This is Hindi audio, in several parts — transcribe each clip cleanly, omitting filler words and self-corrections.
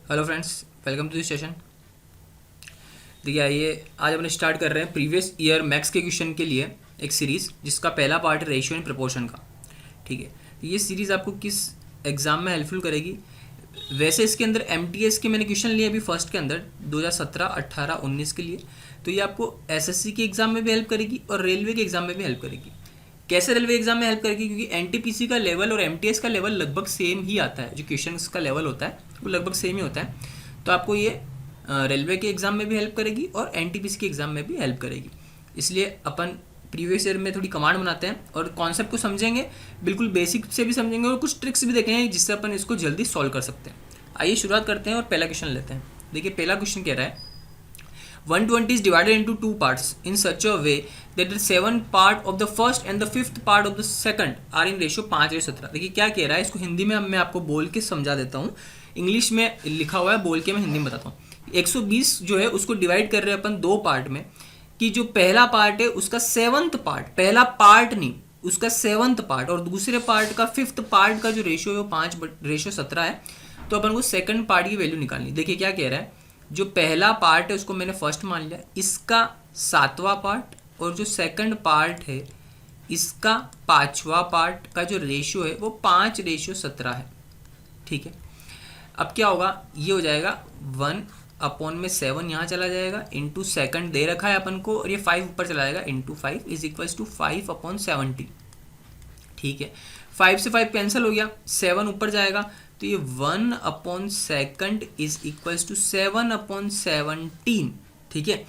Hello friends, welcome to this session. देखिए, आइए आज अपन स्टार्ट कर रहे हैं प्रीवियस ईयर मैथ्स के क्वेश्चन के लिए एक सीरीज़ जिसका पहला पार्ट है रेशियो एंड प्रपोर्शन का। ठीक है, तो ये सीरीज़ आपको किस एग्ज़ाम में हेल्पफुल करेगी? वैसे इसके अंदर एमटीएस के मैंने क्वेश्चन लिए अभी फर्स्ट के अंदर 2017, 18, 19 के लिए। तो ये आपको एसएससी के एग्ज़ाम में भी हेल्प करेगी और रेलवे के एग्ज़ाम में भी हेल्प करेगी। कैसे रेलवे एग्जाम में हेल्प करेगी? क्योंकि एनटीपीसी का लेवल और एमटीएस का लेवल लगभग सेम ही आता है। जो क्वेश्चन का लेवल होता है वो लगभग सेम ही होता है। तो आपको ये रेलवे के एग्ज़ाम में भी हेल्प करेगी और एनटीपीसी के एग्ज़ाम में भी हेल्प करेगी। इसलिए अपन प्रीवियस ईयर में थोड़ी कमांड बनाते हैं और कॉन्सेप्ट को समझेंगे, बिल्कुल बेसिक से भी समझेंगे और कुछ ट्रिक्स भी देखेंगे जिससे अपन इसको जल्दी सॉल्व कर सकते हैं। आइए शुरुआत करते हैं और पहला क्वेश्चन लेते हैं। देखिए, पहला क्वेश्चन कह रहा है 120 is divided into two parts in such a way that the 7 part of the first and the 5th part of the second are in ratio 5:17। देखिए क्या कह रहा है, इसको हिंदी में मैं आपको बोल के समझा देता हूँ। इंग्लिश में लिखा हुआ है, बोल के मैं हिंदी में बताता हूँ। 120 जो है उसको डिवाइड कर रहे हैं अपन दो पार्ट में, कि जो पहला पार्ट है उसका 7th पार्ट, पहला पार्ट नहीं उसका 7th पार्ट, और दूसरे पार्ट का 5th पार्ट का जो रेशियो है वो 5:17 है। तो अपन को सेकंड पार्ट की वैल्यू निकालनी। देखिए क्या कह रहा है, जो पहला पार्ट है उसको मैंने फर्स्ट मान लिया, इसका 7वां पार्ट, और जो सेकंड पार्ट है इसका 5वां पार्ट का जो रेशियो है वो 5:17 है। ठीक है, अब क्या होगा, ये हो जाएगा 1/7, यहाँ चला जाएगा, इंटू सेकंड दे रखा है अपन को, और ये 5 ऊपर चला जाएगा, इंटू 5 इज इक्वल्स टू 5/70। ठीक है, 5 से 5 कैंसिल हो गया, 7 ऊपर जाएगा, तो ये 1/2 इज इक्वल्स टू 7/17। ठीक है,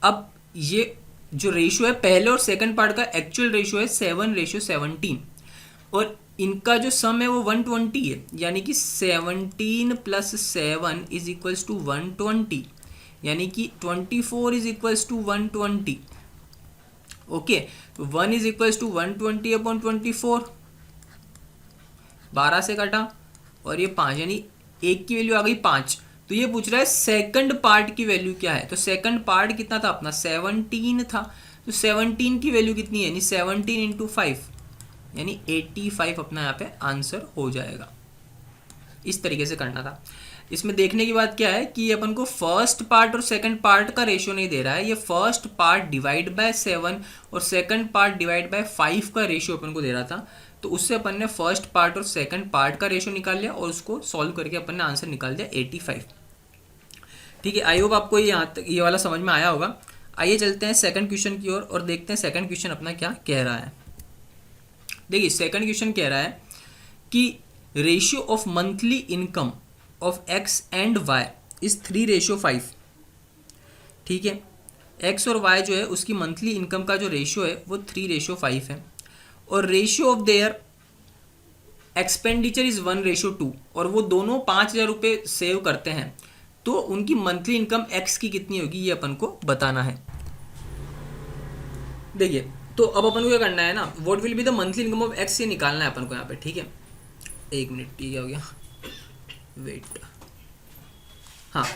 अब ये जो रेशियो है पहले और सेकंड पार्ट का एक्चुअल रेशियो है 7:17, और इनका जो सम है वो 120 है, यानी कि 17 + 7 इज इक्वल्स टू 120, यानी कि 24 इज इक्वल्स टू 120। ओके, तो 1 इज इक्वल्स टू 120/24, 12 से कटा और ये 5, यानी एक की वैल्यू आ गई 5। तो ये पूछ रहा है सेकंड पार्ट की वैल्यू क्या है। तो सेकंड पार्ट कितना था अपना, 17 था। तो 17 की वैल्यू कितनी है, यानी 17 इंटू 5, यानी 85 अपना यहाँ पे आंसर हो जाएगा। इस तरीके से करना था। इसमें देखने की बात क्या है कि ये अपन को फर्स्ट पार्ट और सेकंड पार्ट का रेशियो नहीं दे रहा है, ये फर्स्ट पार्ट डिवाइड बाय 7 और सेकंड पार्ट डिवाइड बाय 5 का रेशियो अपन को दे रहा था। तो उससे अपन ने फर्स्ट पार्ट और सेकंड पार्ट का रेशियो निकाल लिया और उसको सॉल्व करके अपन ने आंसर निकाल दिया 85। ठीक है, आई होप आपको यहाँ तक ये वाला समझ में आया होगा। आइए चलते हैं सेकंड क्वेश्चन की ओर और देखते हैं सेकंड क्वेश्चन अपना क्या कह रहा है। देखिए, सेकंड क्वेश्चन कह रहा है कि ratio of monthly income of x and y is 3:5। ठीक है, एक्स और वाई जो है उसकी मंथली इनकम का जो रेशियो है वो 3:5 है, और ratio of their expenditure is 1:2, और वो दोनों 5,000 रुपये सेव करते हैं। तो उनकी मंथली इनकम एक्स की कितनी होगी ये अपन को बताना है। देखिए, तो अब अपन को क्या करना है ना, what will be the monthly income of x, ये निकालना है अपन को यहाँ पे। ठीक है, एक मिनट, ठीक हो गया, वेट। हाँ,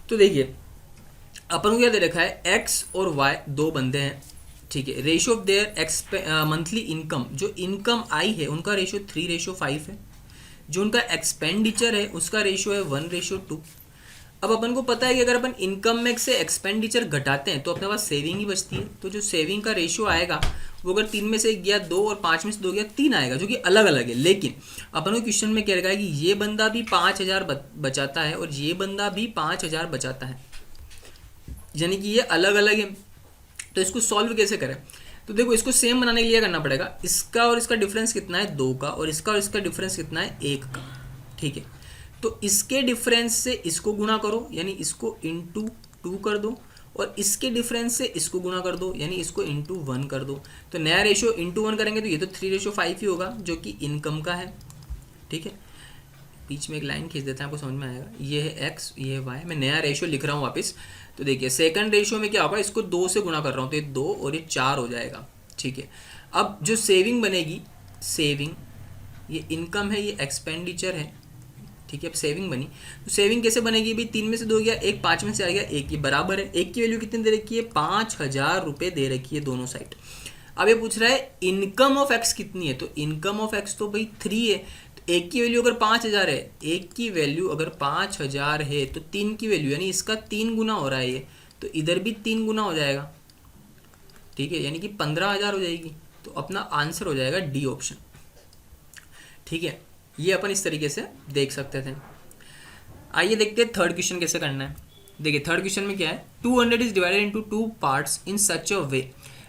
तो देखिए अपन को क्या दे रखा है, एक्स और वाई दो बंदे हैं। ठीक है, ratio of their monthly income, जो इनकम आई है उनका रेशियो 3:5 है, जो उनका एक्सपेंडिचर है उसका रेशियो है 1:2। अब अपन को पता है कि अगर अपन इनकम में से एक्सपेंडिचर घटाते हैं तो अपने पास सेविंग ही बचती है। तो जो सेविंग का रेशियो आएगा वो अगर 3 में से 1 गया 2 और 5 में से 2 गया 3 आएगा, जो कि अलग अलग है। लेकिन अपन को क्वेश्चन में कह रखा है कि ये बंदा भी 5,000 बचाता है और ये बंदा भी 5,000 बचाता है, यानी कि ये अलग अलग है। तो इसको सॉल्व कैसे करें? तो देखो, इसको सेम बनाने के लिए करना पड़ेगा, इसका और इसका डिफरेंस कितना है 2 का, और इसका डिफरेंस कितना है 1 का। ठीक है, तो इसके डिफरेंस से इसको गुणा करो, यानी इसको इंटू 2 कर दो, और इसके डिफरेंस से इसको गुणा कर दो, यानी इसको इंटू 1 कर दो। तो नया रेशियो इंटू 1 करेंगे तो ये तो 3:5 ही होगा, जो कि इनकम का है। ठीक है, बीच में एक लाइन खींच देते हैं, आपको समझ में आएगा। ये है एक्स, ये है वाई, मैं नया रेशियो लिख रहा हूँ वापस। तो देखिए, सेकंड रेशियो में क्या होगा, इसको 2 से गुणा कर रहा हूँ तो ये 2 और ये 4 हो जाएगा। ठीक है, अब जो सेविंग बनेगी, सेविंग, ये इनकम है, ये एक्सपेंडिचर है। ठीक है, अब सेविंग बनी, तो सेविंग कैसे बनेगी भाई, 3 में से 2 गया, 1 5 में से आ गया, 1 ये बराबर है। 1 की वैल्यू कितनी दे रखी है, 5,000 रुपये दे रखी है दोनों साइड। अब ये पूछ रहा है इनकम ऑफ एक्स कितनी है, तो इनकम ऑफ एक्स तो भाई 3 है। एक की वैल्यू अगर 5,000 है, एक की वैल्यू अगर 5,000 है तो 3 की वैल्यू यानी इसका 3 गुना हो रहा है ये, तो इधर भी 3 गुना हो जाएगा, ठीक है, यानी कि 15,000 हो जाएगी। तो अपना आंसर हो जाएगा डी ऑप्शन, ठीक है। ये अपन इस तरीके से देख सकते थे। आइए देखते हैं थर्ड क्वेश्चन कैसे करना है। देखिए थर्ड क्वेश्चन में क्या है, 200 is divided into 2 parts in such a way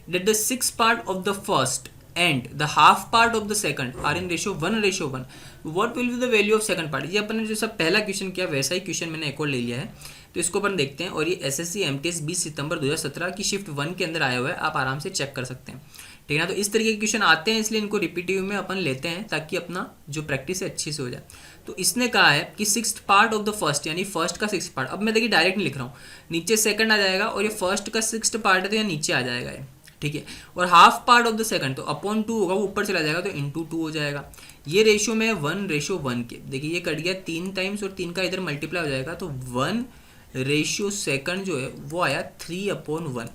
that the 6 part of the first and the half part of the second are in ratio 1:1, what will be the value of second part. ये अपन ने जो सब पहला क्वेश्चन किया वैसा ही क्वेश्चन मैंने एक और ले लिया है, तो इसको अपन देखते हैं। और ये एसएससी एमटीएस 20 सितंबर 2017 की शिफ्ट 1 के अंदर आया हुआ है, आप आराम से चेक कर सकते हैं, ठीक है ना। तो इस तरीके के क्वेश्चन आते हैं, इसलिए इनको रिपीटिव में अपन लेते हैं ताकि अपना जो प्रैक्टिस है अच्छी से हो जाए। तो इसने कहा है कि 6th part of the first, यानी फर्स्ट का 6th पार्ट। अब मैं देखिए डायरेक्ट नहीं लिख रहा हूँ, नीचे सेकंड आ जाएगा और ये फर्स्ट का 6th पार्ट है तो यहाँ नीचे आ जाएगा ये, ठीक है। और half part of the second, तो अपॉन 2 होगा, वो ऊपर चला जाएगा तो इंटू 2 हो जाएगा। ये रेशियो में 1:1 के, देखिए ये कट गया 3 टाइम्स और 3 का इधर मल्टीप्लाई हो जाएगा, तो 1:2 जो है वो आया 3/1,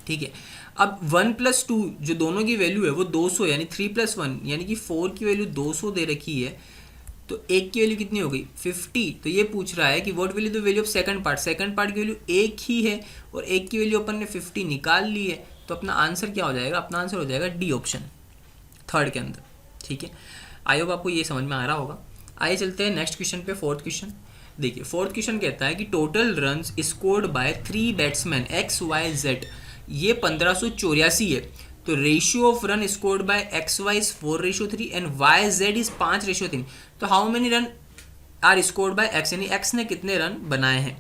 ठीक है। अब 1+2 जो दोनों की वैल्यू है वो 200, यानी 3+1 यानी कि 4 की वैल्यू 200 दे रखी है, तो एक की वैल्यू कितनी हो गई 50। तो ये पूछ रहा है कि what will the value of second part, second part की वैल्यू एक ही है और एक की वैल्यू अपन ने 50 निकाल ली है, तो अपना आंसर क्या हो जाएगा, अपना आंसर हो जाएगा डी ऑप्शन थर्ड के अंदर, ठीक है। आई होप आपको ये समझ में आ रहा होगा। आइए चलते हैं नेक्स्ट क्वेश्चन पे, फोर्थ क्वेश्चन। देखिए फोर्थ क्वेश्चन कहता है कि total runs scored by 3 batsman XYZ, ये 1584 है। तो ratio of run scored by XY is 4:3 and YZ is 5:3। तो how many run are scored by X, यानी X ने कितने रन बनाए हैं।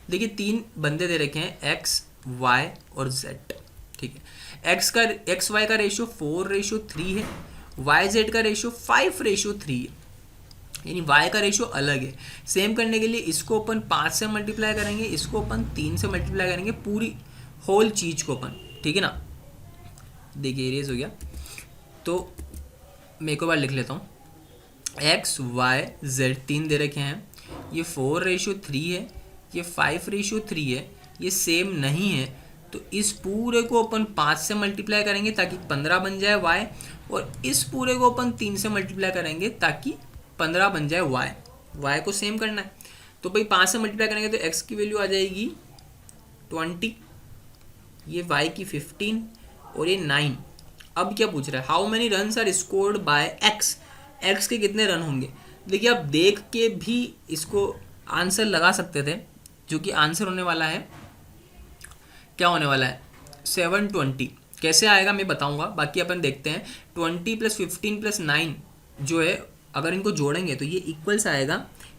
देखिए 3 बंदे दे रखे हैं X, Y और Z, ठीक है। XY का रेशियो 4:3 है, YZ का रेशियो 5:3 है, यानी y का रेशियो अलग है। सेम करने के लिए इसको अपन 5 से मल्टीप्लाई करेंगे, इसको अपन 3 से मल्टीप्लाई करेंगे, पूरी होल चीज़ को अपन, ठीक है ना। देखिए इरेज हो गया, तो मैं एक बार लिख लेता हूँ। XYZ 3 दे रखे हैं, ये 4:3 है, ये 5:3 है, ये सेम नहीं है, तो इस पूरे को अपन 5 से मल्टीप्लाई करेंगे ताकि 15 बन जाए y, और इस पूरे को अपन 3 से मल्टीप्लाई करेंगे ताकि 15 बन जाए y को सेम करना है। तो भाई 5 से मल्टीप्लाई करेंगे तो x की वैल्यू आ जाएगी 20, ये y की 15 और ये 9। अब क्या पूछ रहा है, how many runs are scored by x के कितने रन होंगे। देखिए आप देख के भी इसको आंसर लगा सकते थे, जो कि आंसर होने वाला है, क्या होने वाला है 720। कैसे आएगा मैं बताऊंगा, बाकी अपन देखते हैं। 20 + 15 + 9 जो है, अगर इनको जोड़ेंगे तो ये इक्वल्स आएगा,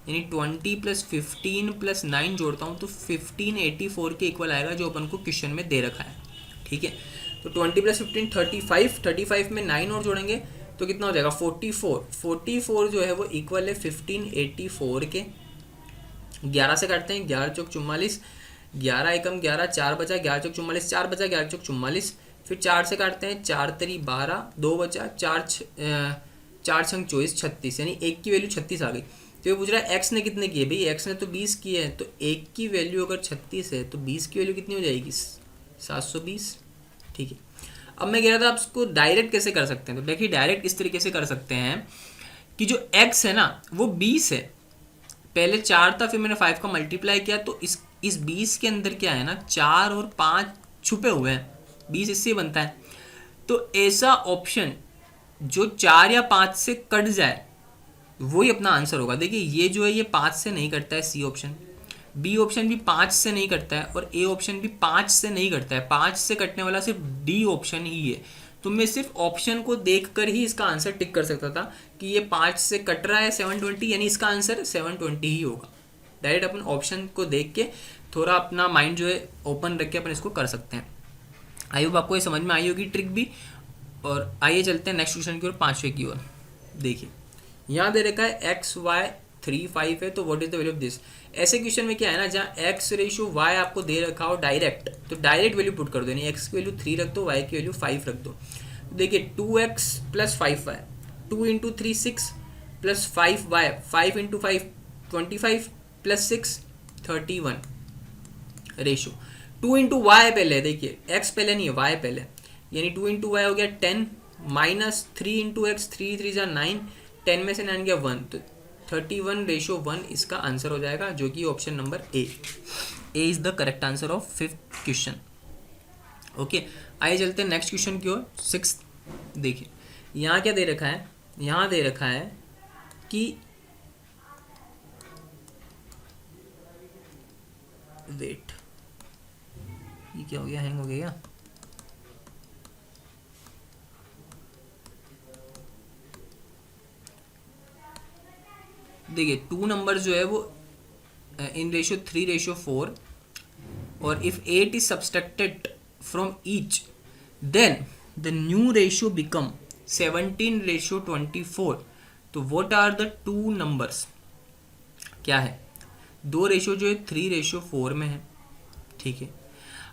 यानी 20 + 15 + 9 जोड़ता हूँ तो 1584 के इक्वल आएगा, जो अपन को क्वेश्चन में दे रखा है, ठीक है। तो 20 + 15 35 में 9 और जोड़ेंगे तो कितना हो जाएगा 44 जो है वो इक्वल है 1584 के। 11 से काटते हैं, 11 चौक 44, 11 एकम 11, 4 बचा, 11 चौक 44, 4 बचा, 11 चौक 44, फिर 4 से काटते हैं, 4 3 12, 2 बचा, 4 छंग 24, 36, यानी एक की वैल्यू 36 आ गई। तो ये पूछ रहा है एक्स ने कितने किए, भाई एक्स ने तो 20 किए हैं, तो एक की वैल्यू अगर 36 है तो 20 की वैल्यू कितनी हो जाएगी 720, ठीक है। अब मैं कह रहा था आप इसको डायरेक्ट कैसे कर सकते हैं, तो देखिए डायरेक्ट इस तरीके से कर सकते हैं कि जो x है ना वो 20 है, पहले 4 था फिर मैंने 5 का मल्टीप्लाई किया, तो इस 20 के अंदर क्या है ना 4 और 5 छुपे हुए हैं, 20 इससे बनता है। तो ऐसा ऑप्शन जो 4 या 5 से कट जाए वही अपना आंसर होगा। देखिए ये जो है ये 5 से नहीं कटता है, सी ऑप्शन, बी ऑप्शन भी 5 से नहीं कटता है और ए ऑप्शन भी 5 से नहीं कटता है। 5 से कटने वाला सिर्फ डी ऑप्शन ही है। तो मैं सिर्फ ऑप्शन को देखकर ही इसका आंसर टिक कर सकता था कि ये 5 से कट रहा है 720, यानी इसका आंसर 720 ही होगा। डायरेक्ट अपन ऑप्शन को देख के थोड़ा अपना माइंड जो है ओपन रख के अपन इसको कर सकते हैं। आई होप आपको ये समझ में आई होगी ट्रिक भी। और आइए चलते हैं नेक्स्ट क्वेश्चन की ओर, 5वें की ओर। देखिए यहाँ दे रखा है XY 3 5 है, तो what is the value of this. ऐसे क्वेश्चन में क्या है ना, जहाँ x रेशियो y आपको दे रखा हो डायरेक्ट, तो डायरेक्ट वैल्यू पुट कर दो, यानी x की वैल्यू 3 रख दो, y की वैल्यू 5 रख दो। देखिए 2x + 5y, 2 × 3 6 + 5y, 5 × 5 25 + 6 31 ratio. 2 × y पहले, देखिए x पहले नहीं है y पहले, यानी 2 × y हो गया 10 -3 × x, 3 3 9, 10 में से 9 गया 1, तो 31:1 इसका आंसर हो जाएगा, जो कि option number A is the correct answer of 5th question. Okay, आइए चलते हैं नेक्स्ट क्वेश्चन की ओर। 6th देखिए, यहाँ क्या दे रखा है, यहाँ दे रखा है कि वेट, ये क्या हो गया, हैंग हो गया क्या? देखिए 2 नंबर जो है वो इन रेशियो 3:4, और if 8 is subtracted from each then the new ratio become 17:24। तो व्हाट आर द 2 नंबर्स? क्या है? 2 रेशियो जो है 3:4 में है, ठीक है।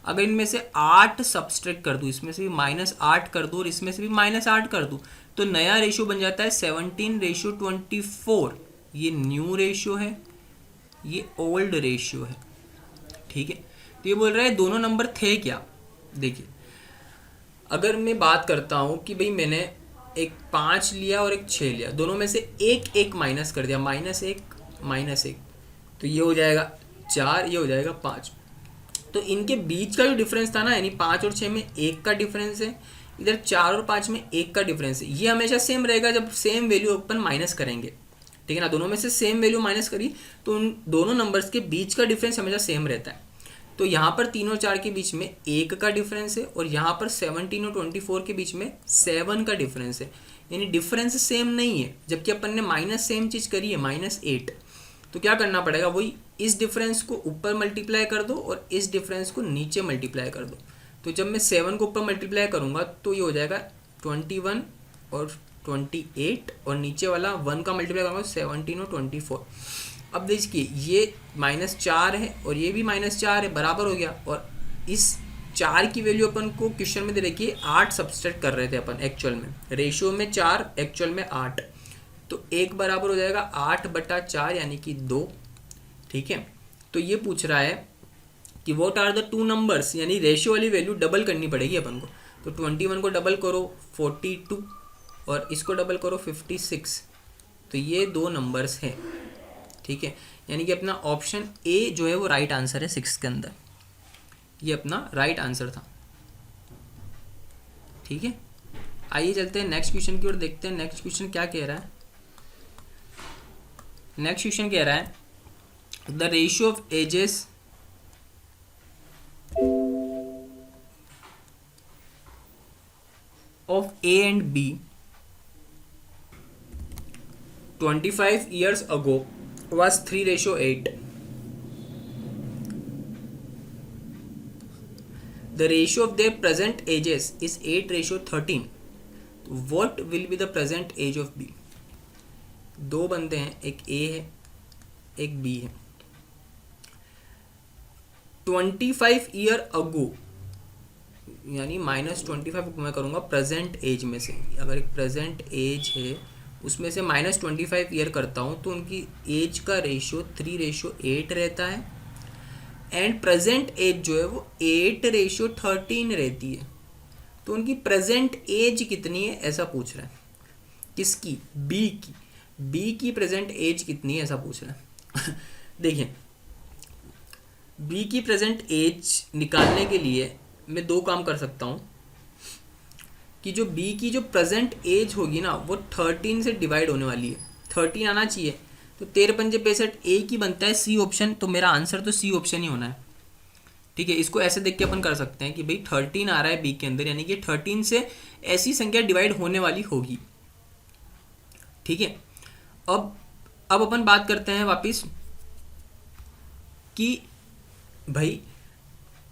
अगर इनमें से 8 सब्सट्रैक्ट कर दूँ, इसमें से भी -8 कर दूँ और इसमें से भी -8 कर दूँ, तो नया रेशियो बन जाता है 17:24। ये न्यू रेशियो है, ये ओल्ड रेशियो है, ठीक है। तो ये बोल रहा है दोनों नंबर थे क्या। देखिए, अगर मैं बात करता हूँ कि भाई मैंने एक 5 लिया और एक 6 लिया, दोनों में से एक एक माइनस कर दिया, -1 तो ये हो जाएगा 4, ये हो जाएगा 5। तो इनके बीच का जो डिफरेंस था ना, यानी 5 और 6 में 1 का डिफरेंस है, इधर 4 और 5 में 1 का डिफरेंस है, ये हमेशा सेम रहेगा जब सेम वैल्यू अपन माइनस करेंगे, ठीक है ना। दोनों में से सेम वैल्यू माइनस करी तो उन दोनों नंबर्स के बीच का डिफरेंस हमेशा सेम रहता है। तो यहाँ पर 3 और 4 के बीच में 1 का डिफरेंस है, और यहाँ पर 17 और 24 के बीच में 7 का डिफरेंस है, यानी डिफरेंस सेम नहीं है। जबकि अपन ने माइनस सेम चीज़ करी है, -8, तो क्या करना पड़ेगा, वही इस डिफरेंस को ऊपर मल्टीप्लाई कर दो और इस डिफरेंस को नीचे मल्टीप्लाई कर दो। तो जब मैं 7 को ऊपर मल्टीप्लाई करूँगा तो ये हो जाएगा 21 और 28, और नीचे वाला 1 का मल्टीप्लाई करूँगा 17 और 24। अब देखिए ये -4 है और ये भी -4 है, बराबर हो गया। और इस 4 की वैल्यू अपन को क्वेश्चन में दे रखी है, 8 सब्सट्रैक्ट कर रहे थे अपन एक्चुअल में, रेशियो में 4, एक्चुअल में 8, तो 1 बराबर हो जाएगा 8/4 यानी कि 2, ठीक है। तो ये पूछ रहा है कि व्हाट आर द 2 नंबर्स, यानी रेशियो वाली वैल्यू डबल करनी पड़ेगी अपन को। तो 21 को डबल करो 42 और इसको डबल करो 56, तो ये 2 नंबर्स हैं, ठीक है। यानी कि अपना ऑप्शन ए जो है वो राइट आंसर है 6 के अंदर, ये अपना राइट आंसर था, ठीक है। आइए चलते हैं नेक्स्ट क्वेश्चन की ओर, देखते हैं नेक्स्ट क्वेश्चन क्या कह रहा है। नेक्स्ट क्वेश्चन कह रहा है the ratio of ages of A and B 25 years ago was 3:8. The ratio of their present ages is 8:13. What will be the present age of B? 2 बंदे हैं, एक A है एक B है। 25 ईयर अगो यानी -25 मैं करूँगा प्रेजेंट एज में से। अगर एक प्रेजेंट एज है उसमें से -25 ईयर करता हूँ तो उनकी एज का रेशियो 3:8 रहता है, एंड प्रेजेंट एज जो है वो 8:13 रहती है। तो उनकी प्रेजेंट एज कितनी है ऐसा पूछ रहा है। किसकी? बी की। बी की प्रेजेंट एज कितनी है ऐसा पूछ रहा है। देखिए बी की प्रेजेंट एज निकालने के लिए मैं 2 काम कर सकता हूँ कि जो बी की जो प्रेजेंट एज होगी ना वो 13 से डिवाइड होने वाली है, 13 आना चाहिए। तो 13×5 ए की बनता है सी ऑप्शन, तो मेरा आंसर तो सी ऑप्शन ही होना है, ठीक है। इसको ऐसे देख के अपन कर सकते हैं कि भाई 13 आ रहा है बी के अंदर, यानी कि 13 से ऐसी संख्या डिवाइड होने वाली होगी, ठीक है। अब अपन बात करते हैं वापिस कि भाई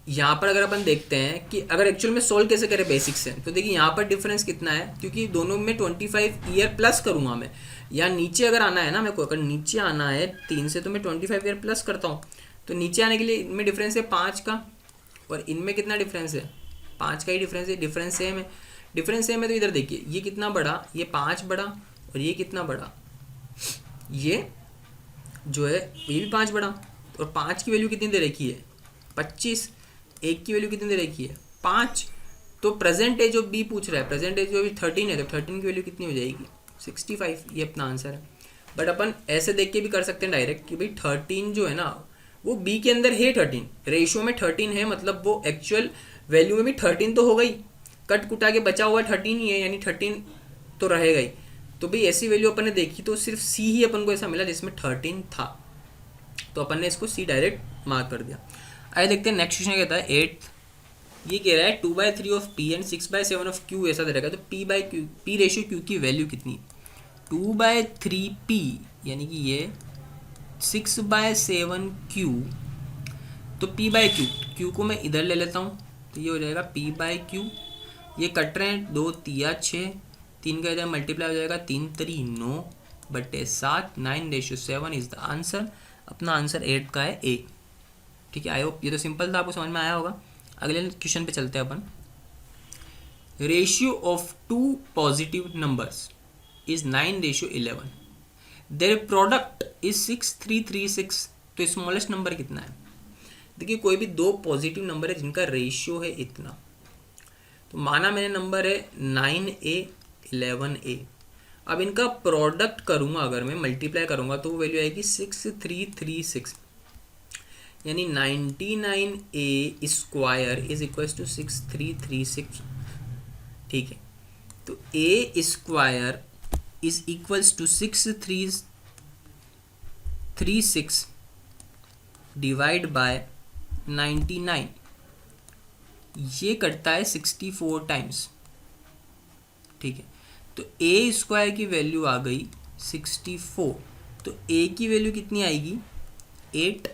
यहाँ पर अगर अपन देखते हैं कि अगर एक्चुअल में सोल्व कैसे करें बेसिक से, तो देखिए यहाँ पर डिफरेंस कितना है, क्योंकि दोनों में 25 ईयर प्लस करूँगा मैं, या नीचे अगर आना है ना मेरे को, अगर नीचे आना है 3 से तो मैं 25 ईयर प्लस करता हूँ। तो नीचे आने के लिए इनमें डिफरेंस है 5 का, और इनमें कितना डिफरेंस है? 5 का ही डिफरेंस है। डिफरेंस सेम है, डिफरेंस सेम है। तो इधर देखिए ये कितना बड़ा, ये 5 बड़ा, और ये कितना बड़ा, ये जो है ये भी 5 बड़ा। और 5 की वैल्यू कितनी दे रखी है? 25। 1 की वैल्यू कितनी दे रखी है? 5। तो प्रेजेंट एज ऑफ बी पूछ रहा है, प्रेजेंट एज जो अभी 13 है, तो 13 की वैल्यू कितनी हो जाएगी? 65 ये अपना आंसर है। बट अपन ऐसे देख के भी कर सकते हैं डायरेक्ट कि भाई 13 जो है ना वो बी के अंदर है, 13 रेशियो में 13 है, मतलब वो एक्चुअल वैल्यू में भी 13 तो हो गई, कट कुटा के बचा हुआ 13 ही है, यानी 13 तो रहेगा ही। तो भाई ऐसी वैल्यू अपन ने देखी तो सिर्फ सी ही अपन को ऐसा मिला जिसमें 13 था, तो अपन ने इसको सी डायरेक्ट मार्क कर दिया। आइए देखते हैं नेक्स्ट क्वेश्चन कहता है 8th, ये कह रहा है 2/3 of P and 6/7 of Q ऐसा दे रखा है, तो पी रेशियो क्यू की वैल्यू कितनी? 2/3 पी यानी कि ये 6/7 क्यू, तो क्यू को मैं इधर ले लेता हूँ, तो ये हो जाएगा p/q, ये कट रहे हैं 2 तिया 6, 3 का इधर मल्टीप्लाई हो जाएगा 3 3 9/7, 9:7 इज द आंसर। अपना आंसर 8 का है ए। ठीक है, आई होप ये तो सिंपल था, आपको समझ में आया होगा। अगले क्वेश्चन पे चलते हैं अपन। Ratio of 2 positive numbers is 9:11, their product is 6336, तो स्मॉलेस्ट नंबर कितना है? देखिए कोई भी 2 पॉजिटिव नंबर है जिनका रेशियो है इतना, तो माना मैंने नंबर है 9a 11a, अब इनका प्रोडक्ट करूँगा, अगर मैं मल्टीप्लाई करूँगा तो वो वैल्यू आएगी 6336, यानी 99a square is equal to 6336। ठीक है, तो a square is equals to 6336 divide by 99, ये करता है 64 टाइम्स। ठीक है, तो a स्क्वायर की वैल्यू आ गई 64, तो a की वैल्यू कितनी आएगी? 8।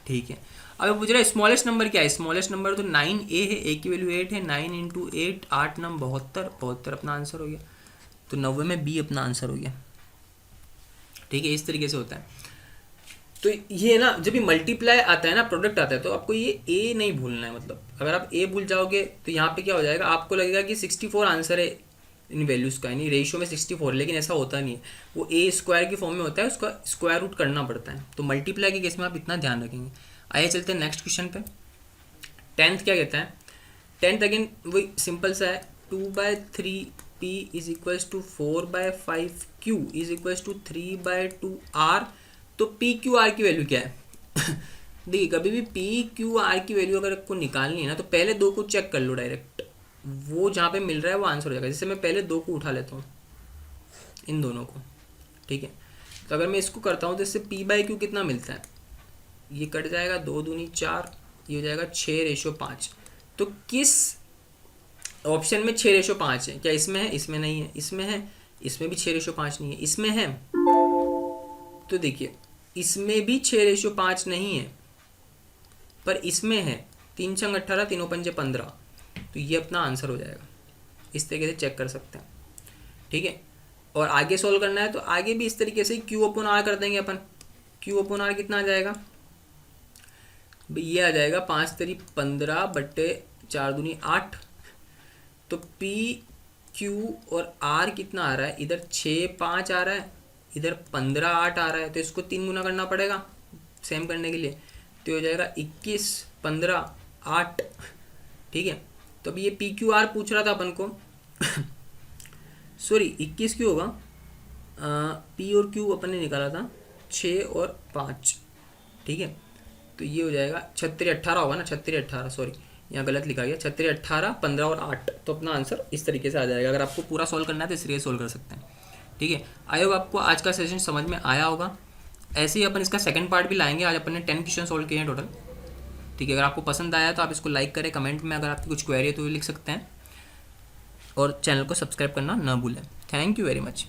ठीक है, अब पूछ रहा है स्मॉलेस्ट नंबर क्या है? स्मॉलेस्ट नंबर तो 9a है, a की वैल्यू 8 है, 9 इंटू 8 8 9 72 अपना आंसर हो गया, तो 90 में b अपना आंसर हो गया। ठीक है, इस तरीके से होता है। तो ये ना जब भी मल्टीप्लाई आता है ना, प्रोडक्ट आता है, तो आपको ये a नहीं भूलना है, मतलब अगर आप a भूल जाओगे तो यहाँ पे क्या हो जाएगा, आपको लगेगा कि 64 आंसर है इन वैल्यूज़ का, यानी रेशियो में 64, लेकिन ऐसा होता नहीं है, वो a स्क्वायर की फॉर्म में होता है, उसका स्क्वायर रूट करना पड़ता है। तो मल्टीप्लाई के केस में आप इतना ध्यान रखेंगे। आइए चलते हैं नेक्स्ट क्वेश्चन पे। 10th क्या कहता है? 10th अगेन वही सिंपल सा है, 2/3 p is equals to 4/5 q is equals to 3/2 r, तो पी क्यू आर की वैल्यू क्या है? देखिए कभी भी पी क्यू आर की वैल्यू अगर आपको निकालनी है ना, तो पहले 2 को चेक कर लो डायरेक्ट, वो जहाँ पे मिल रहा है वो आंसर हो जाएगा। जैसे मैं पहले 2 को उठा लेता हूँ, इन दोनों को। ठीक है, तो अगर मैं इसको करता हूँ तो इससे p/q कितना मिलता है? ये कट जाएगा, 2 दूनी 4, ये हो जाएगा 6:5। तो किस ऑप्शन में 6:5 है? क्या इसमें है? इसमें नहीं है। इसमें है? इसमें भी 6:5 नहीं है। इसमें है? तो देखिए इसमें भी 6:5 नहीं है, पर इसमें है 3 छंग 18, 3 पंजे 15, तो ये अपना आंसर हो जाएगा। इस तरीके से चेक कर सकते हैं। ठीक है, और आगे सोल्व करना है तो आगे भी इस तरीके से Q/R कर देंगे अपन। Q/R कितना आ जाएगा? ये आ जाएगा 5 तेरी 15 बट्टे 4 दूनी 8, तो P Q और R कितना आ रहा है? इधर 6 5 आ रहा है, इधर 15 8 आ रहा है, तो इसको 3 गुना करना पड़ेगा सेम करने के लिए, तो हो जाएगा 21 15 8। ठीक है, तो अब ये PQR पूछ रहा था अपन को सॉरी 21 क्यों होगा, P और Q अपन ने निकाला था 6 और 5। ठीक है, तो ये हो जाएगा 36 18 होगा ना, 36 18 सॉरी यहाँ गलत लिखा गया, 36 18 15 और 8, तो अपना आंसर इस तरीके से आ जाएगा। अगर आपको पूरा सॉल्व करना है तो इसलिए सॉल्व कर सकते हैं। ठीक है, आई होप आपको आज का सेशन समझ में आया होगा। ऐसे ही अपन इसका सेकंड पार्ट भी लाएंगे। आज अपन ने 10 क्वेश्चन सॉल्व किए हैं टोटल। ठीक है, अगर आपको पसंद आया तो आप इसको लाइक करें, कमेंट में अगर आपकी कुछ क्वेरी है तो लिख सकते हैं, और चैनल को सब्सक्राइब करना ना भूलें। Thank you very much.